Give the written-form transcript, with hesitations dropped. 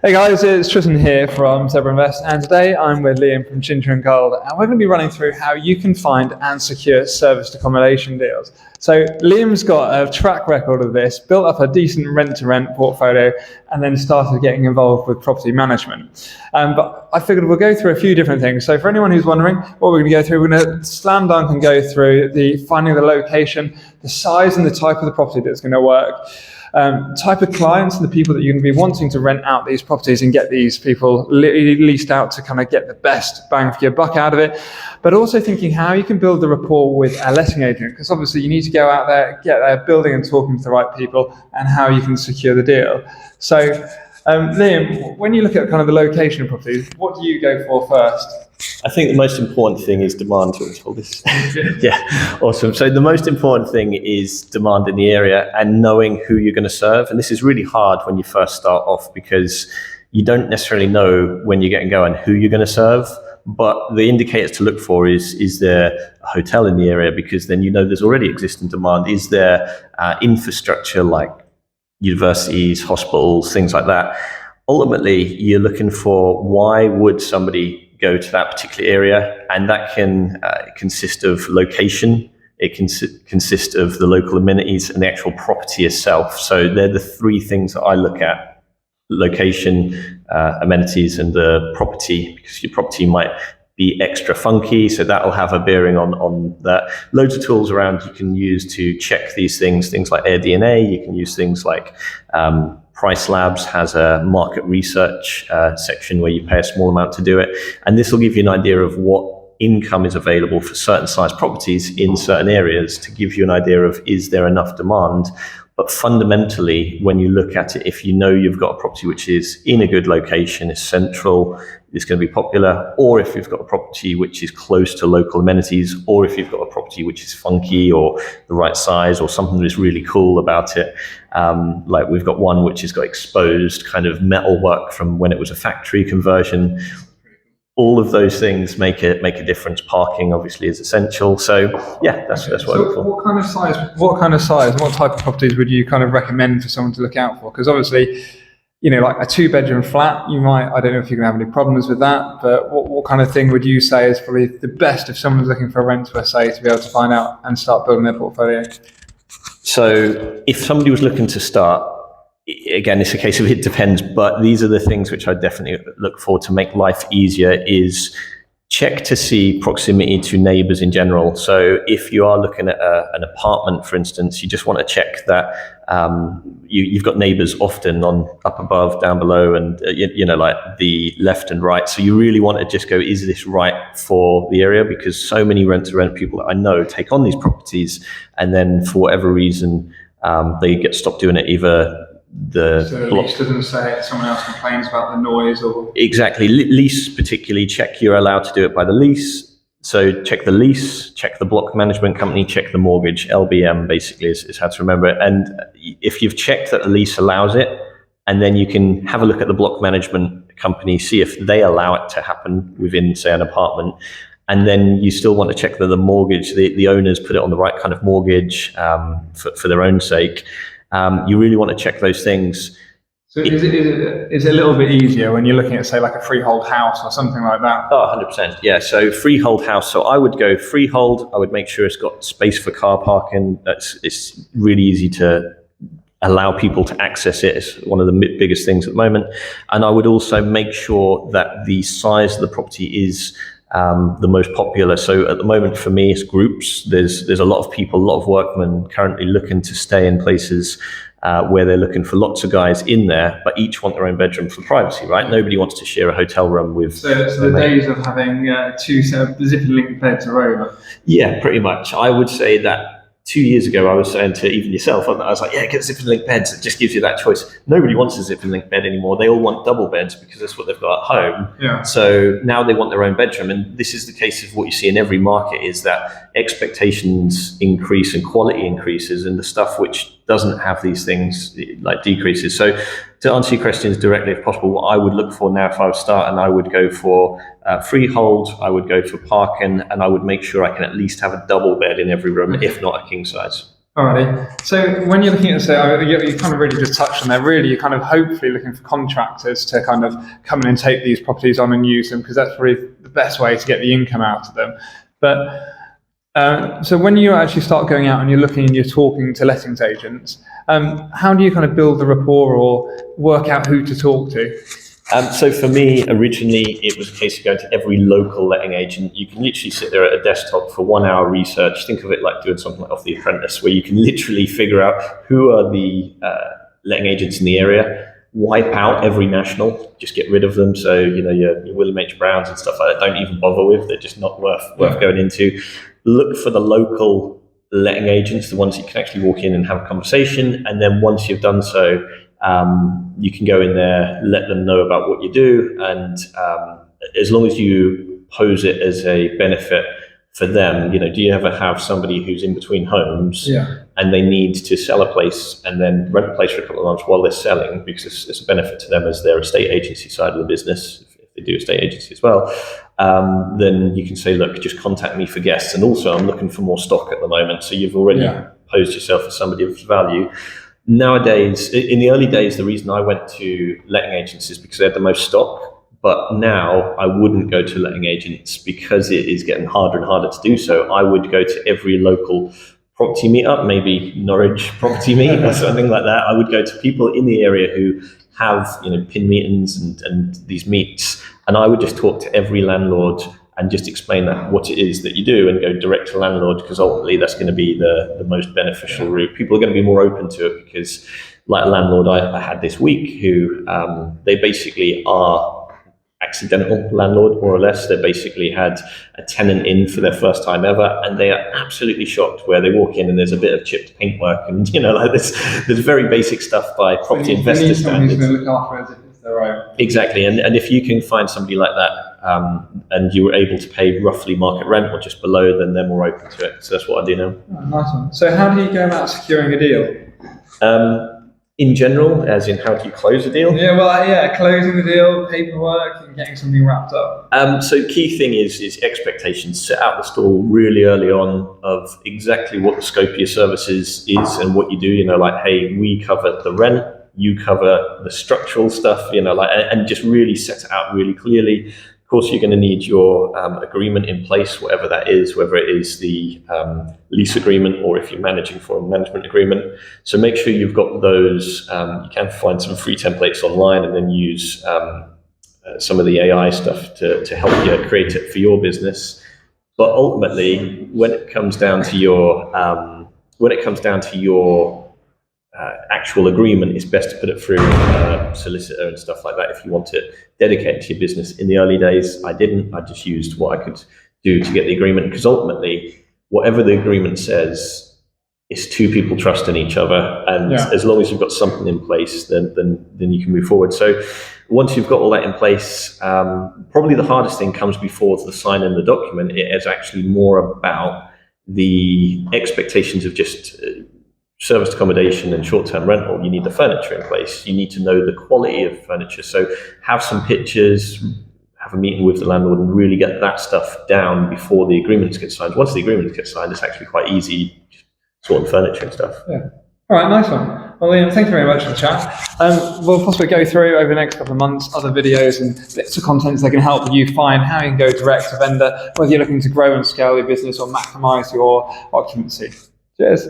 Hey guys, it's Tristan here from Zebra Invest, and today I'm with Liam from Ginger and Gold, and we're going to be running through how you can find and secure serviced accommodation deals. So Liam's got a track record of this, built up a decent rent-to-rent portfolio, and then started getting involved with property management. But I figured we'll go through a few different things. So for anyone who's wondering what we're going to go through, we're going to slam dunk and go through the finding the location, the size and the type of the property that's going to work. Type of clients and the people that you're going to be wanting to rent out these properties and get these people leased out to kind of get the best bang for your buck out of it, but also thinking how you can build the rapport with a letting agent, because obviously you need to go out there, get there, building and talking to the right people, and how you can secure the deal. So Liam, when you look at kind of the location of properties, what do you go for first? I think the most important thing is demand. Do you want to hold this? Yeah, awesome. So the most important thing is demand in the area and knowing who you're going to serve. And this is really hard when you first start off because you don't necessarily know when you're getting going who you're going to serve. But the indicators to look for is there a hotel in the area, because then you know there's already existing demand. Is there infrastructure like universities, hospitals, things like that? Ultimately, you're looking for why would somebody go to that particular area, and that can consist of location, it can consist of the local amenities and the actual property itself. So they're the three things that I look at: location, amenities, and the property, because your property might be extra funky, so that'll have a bearing on that. Loads of tools around you can use to check these things like AirDNA. You can use things like PriceLabs has a market research section where you pay a small amount to do it. And this will give you an idea of what income is available for certain size properties in certain areas to give you an idea of, is there enough demand? But fundamentally, when you look at it, if you know you've got a property which is in a good location, is central, is going to be popular, or if you've got a property which is close to local amenities, or if you've got a property which is funky or the right size or something that is really cool about it, like we've got one which has got exposed kind of metalwork from when it was a factory conversion. All of those things make a difference. Parking obviously is essential. So yeah, that's what I look for. What kind of size, what type of properties would you kind of recommend for someone to look out for? Because obviously, you know, like a 2-bedroom flat, you might, I don't know if you're going to have any problems with that, but what kind of thing would you say is probably the best if someone's looking for a rent to SA to be able to find out and start building their portfolio? So if somebody was looking to start, again, it's a case of it depends, but these are the things which I definitely look for to make life easier. Is check to see proximity to neighbours in general. So if you are looking at an apartment, for instance, you just want to check that you've got neighbours often on up above, down below, and you know, like the left and right. So you really want to just go, is this right for the area? Because so many rent-to-rent people that I know take on these properties, and then for whatever reason, they get stopped doing it. Either the lease doesn't say it, someone else complains about the noise, or exactly. Lease particularly, check you're allowed to do it by the lease. So check the lease, check the block management company, check the mortgage. LBM basically is how to remember it. And if you've checked that the lease allows it, and then you can have a look at the block management company, see if they allow it to happen within, say, an apartment. And then you still want to check that the mortgage, the owners put it on the right kind of mortgage for their own sake. You really want to check those things. So is it a little bit easier when you're looking at, say, like a freehold house or something like that? Oh, 100%. Yeah. So freehold house. So I would go freehold. I would make sure it's got space for car parking. It's really easy to allow people to access it. It's one of the biggest things at the moment. And I would also make sure that the size of the property is the most popular. So at the moment for me, it's groups. There's a lot of people, a lot of workmen currently looking to stay in places where they're looking for lots of guys in there, but each want their own bedroom for privacy, right? Nobody wants to share a hotel room with... So the days of having 2 zip and link beds are over? Yeah, pretty much. I would say that 2 years ago, I was saying to even yourself, I was like, yeah, get zip and link beds. It just gives you that choice. Nobody wants a zip and link bed anymore. They all want double beds because that's what they've got at home. Yeah. So now they want their own bedroom. And this is the case of what you see in every market, is that expectations increase and quality increases, and the stuff which doesn't have these things like decreases. So to answer your questions directly, if possible, what I would look for now if I would start, and I would go for freehold, I would go for parking, and I would make sure I can at least have a double bed in every room, if not a king size. Alrighty. So when you're looking at, you kind of really just touched on there, really you're kind of hopefully looking for contractors to kind of come in and take these properties on and use them, because that's really the best way to get the income out of them. But so when you actually start going out and you're looking and you're talking to lettings agents, how do you kind of build the rapport or work out who to talk to? So for me, originally, it was a case of going to every local letting agent. You can literally sit there at a desktop for 1 hour research. Think of it like doing something like Off the Apprentice, where you can literally figure out who are the letting agents in the area, wipe out every national, just get rid of them. So, your William H. Browns and stuff like that, don't even bother with. They're just not worth going into. Look for the local letting agents, the ones that you can actually walk in and have a conversation. And then once you've done so, you can go in there, let them know about what you do, and as long as you pose it as a benefit for them, do you ever have somebody who's in between homes and they need to sell a place and then rent a place for a couple of months while they're selling, because it's a benefit to them as their estate agency side of the business, if they do estate agency as well, then you can say, look, just contact me for guests, and also I'm looking for more stock at the moment, so you've already posed yourself as somebody of value. Nowadays, in the early days, the reason I went to letting agents is because they had the most stock. But now I wouldn't go to letting agents because it is getting harder and harder to do so. I would go to every local property meetup, maybe Norwich property meet or something like that. I would go to people in the area who have pin meetings and these meets, and I would just talk to every landlord and just explain what it is that you do, and go direct to landlord, because ultimately that's going to be the most beneficial route. People are going to be more open to it, because like a landlord I had this week who they basically are accidental landlord, more or less. They basically had a tenant in for their first time ever, and they are absolutely shocked where they walk in and there's a bit of chipped paintwork and like this. There's very basic stuff by property investor standards. Who's going to look after it if it's their own. Exactly, and if you can find somebody like that, and you were able to pay roughly market rent or just below, then they're more open to it. So that's what I do now. Oh, nice one. So how do you go about securing a deal? In general, as in how do you close a deal? Closing the deal, paperwork, and getting something wrapped up. So key thing is expectations. Set out the stall really early on of exactly what the scope of your services is and what you do. Like, hey, we cover the rent, you cover the structural stuff. And just really set it out really clearly. Of course, you're going to need your agreement in place, whatever that is, whether it is the lease agreement or if you're managing for a management agreement. So make sure you've got those. You can find some free templates online and then use some of the AI stuff to help you create it for your business. But ultimately, when it comes down to your actual agreement, it's best to put it through a solicitor and stuff like that if you want it dedicated to your business. In the early days, I didn't. I just used what I could do to get the agreement, because ultimately, whatever the agreement says, it's two people trusting each other, and as long as you've got something in place, then you can move forward. So once you've got all that in place, probably the hardest thing comes before the sign in the document. It is actually more about the expectations of just serviced accommodation and short-term rental. You need the furniture in place. You need to know the quality of furniture. So have some pictures, have a meeting with the landlord, and really get that stuff down before the agreements get signed. Once the agreements get signed, it's actually quite easy, just sorting furniture and stuff. Yeah. All right, nice one. Well, Liam, thank you very much for the chat. We'll possibly go through over the next couple of months other videos and bits of content that can help you find how you can go direct to vendor, whether you're looking to grow and scale your business or maximise your occupancy. Cheers.